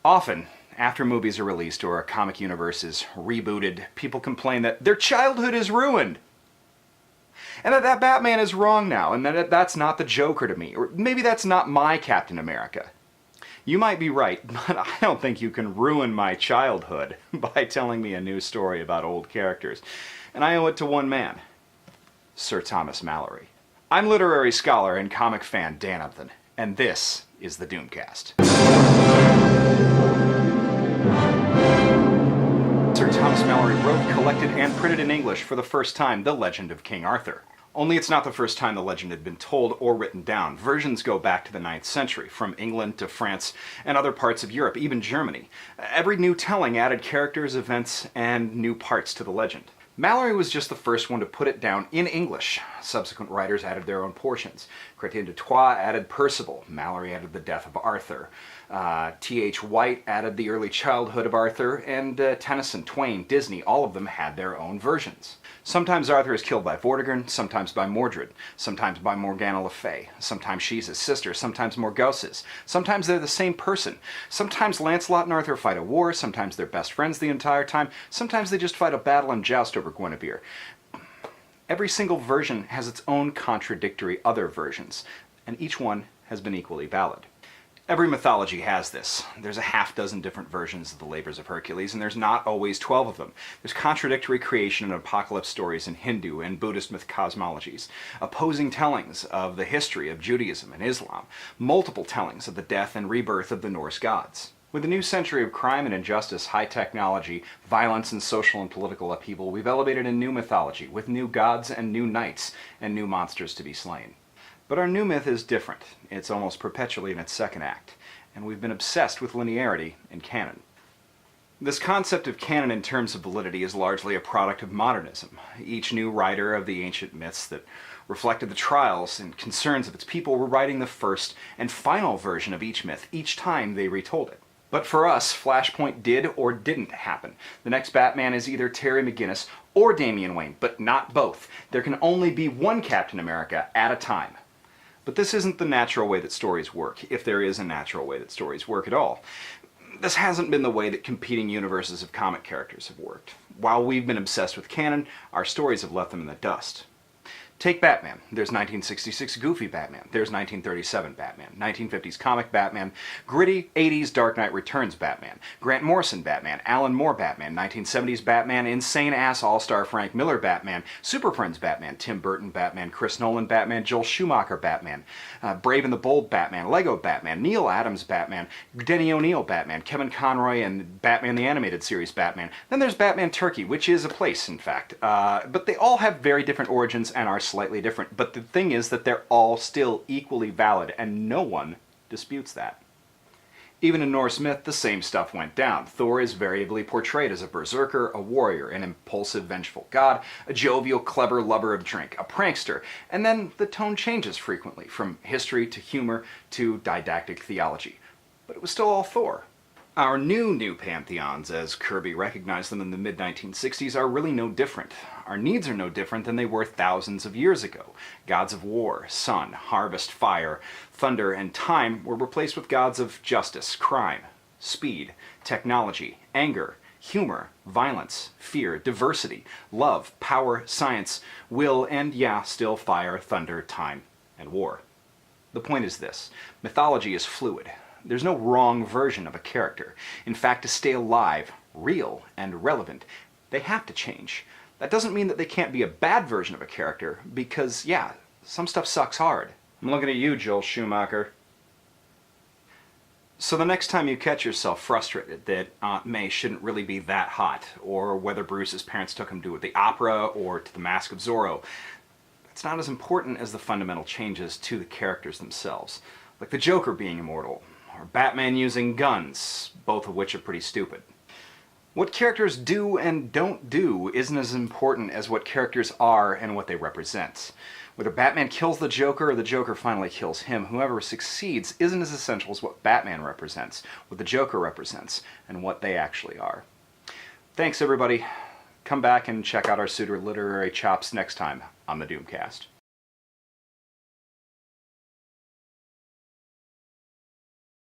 Often, after movies are released or a comic universe is rebooted, people complain that their childhood is ruined. And that Batman is wrong now, and that that's not the Joker to me, or maybe that's not my Captain America. You might be right, but I don't think you can ruin my childhood by telling me a new story about old characters. And I owe it to one man, Sir Thomas Malory. I'm literary scholar and comic fan Dan Upton, and this is the Doomcast. Sir Thomas Malory wrote, collected, and printed in English for the first time The Legend of King Arthur. Only it's not the first time the legend had been told or written down. Versions go back to the 9th century, from England to France and other parts of Europe, even Germany. Every new telling added characters, events, and new parts to the legend. Malory was just the first one to put it down in English. Subsequent writers added their own portions. Chrétien de Troyes added Percival. Malory added the death of Arthur. T.H. White added the early childhood of Arthur, and Tennyson, Twain, Disney, all of them had their own versions. Sometimes Arthur is killed by Vortigern, sometimes by Mordred, sometimes by Morgana Le Fay, sometimes she's his sister, sometimes Morgause is, sometimes they're the same person, sometimes Lancelot and Arthur fight a war, sometimes they're best friends the entire time, sometimes they just fight a battle and joust over Guinevere. Every single version has its own contradictory other versions, and each one has been equally valid. Every mythology has this. There's a half-dozen different versions of the labors of Hercules, and there's not always 12 of them. There's contradictory creation and apocalypse stories in Hindu and Buddhist myth cosmologies, opposing tellings of the history of Judaism and Islam, multiple tellings of the death and rebirth of the Norse gods. With a new century of crime and injustice, high technology, violence, and social and political upheaval, we've elevated a new mythology, with new gods and new knights, and new monsters to be slain. But our new myth is different. It's almost perpetually in its second act, and we've been obsessed with linearity in canon. This concept of canon in terms of validity is largely a product of modernism. Each new writer of the ancient myths that reflected the trials and concerns of its people were writing the first and final version of each myth each time they retold it. But for us, Flashpoint did or didn't happen. The next Batman is either Terry McGinnis or Damian Wayne, but not both. There can only be one Captain America at a time. But this isn't the natural way that stories work, if there is a natural way that stories work at all. This hasn't been the way that competing universes of comic characters have worked. While we've been obsessed with canon, our stories have left them in the dust. Take Batman. There's 1966 Goofy Batman. There's 1937 Batman. 1950s comic Batman. Gritty 80s Dark Knight Returns Batman. Grant Morrison Batman. Alan Moore Batman. 1970s Batman. Insane-ass all-star Frank Miller Batman. Super Friends Batman. Tim Burton Batman. Chris Nolan Batman. Joel Schumacher Batman. Brave and the Bold Batman. Lego Batman. Neil Adams Batman. Denny O'Neil Batman. Kevin Conroy and Batman the Animated Series Batman. Then there's Batman Turkey, which is a place, in fact. But they all have very different origins and are slightly different, but the thing is that they're all still equally valid, and no one disputes that. Even in Norse myth, the same stuff went down. Thor is variably portrayed as a berserker, a warrior, an impulsive, vengeful god, a jovial, clever lover of drink, a prankster, and then the tone changes frequently, from history to humor to didactic theology. But it was still all Thor. Our new pantheons, as Kirby recognized them in the mid-1960s, are really no different. Our needs are no different than they were thousands of years ago. Gods of war, sun, harvest, fire, thunder, and time were replaced with gods of justice, crime, speed, technology, anger, humor, violence, fear, diversity, love, power, science, will, and yeah, still fire, thunder, time, and war. The point is this: mythology is fluid. There's no wrong version of a character. In fact, to stay alive, real, and relevant, they have to change. That doesn't mean that they can't be a bad version of a character, because, yeah, some stuff sucks hard. I'm looking at you, Joel Schumacher. So the next time you catch yourself frustrated that Aunt May shouldn't really be that hot, or whether Bruce's parents took him to the opera or to the Mask of Zorro, it's not as important as the fundamental changes to the characters themselves, like the Joker being immortal, or Batman using guns, both of which are pretty stupid. What characters do and don't do isn't as important as what characters are and what they represent. Whether Batman kills the Joker or the Joker finally kills him, whoever succeeds isn't as essential as what Batman represents, what the Joker represents, and what they actually are. Thanks, everybody. Come back and check out our suitor literary chops next time on the Doomcast.